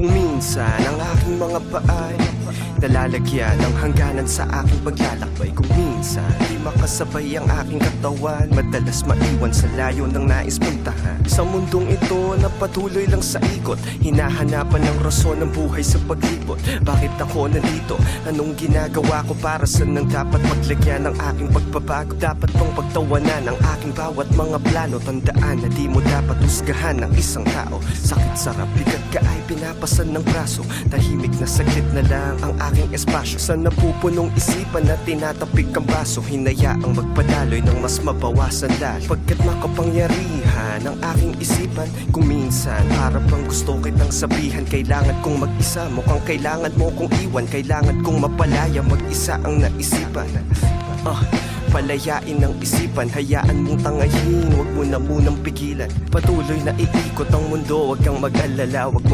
Kung minsan ang aking mga paay nalalagyan ng hangganan sa aking paglalakbay. Kung minsan di makasabay ang aking katawan, madalas maiwan sa layo ng nais puntahan. Sa mundong ito na patuloy lang sa ikot, hinahanapan ng rason ng buhay sa paglibot. Bakit ako nandito? Anong ginagawa ko? Para saan nang dapat maglagyan ng aking pagbabago? Dapat bang pagtawanan ang aking bawat mga plano? Tandaan na di mo dapat husgahan ng isang tao. Sakit sarap, bigat ka ay pinapasan ng braso. Tahimik na saglit na lang ang aking espasyo. Sa napupunong isipan na tinatapik ang baso, hinayaang magpadaloy ng mas mabawasan lahat. Pagkat makapangyarihan ang aking isipan, kung minsan para bang gusto kitang sabihan, kailangan kong mag-isa, mukhang kailangan mo kong iwan. Kailangan kong mapalaya, mag-isa ang naisipan. Palayain ang isipan, hayaan mong tangayin, huwag mo na munang pigilan. Patuloy na iikot ang mundo, huwag kang mag-alala, huwag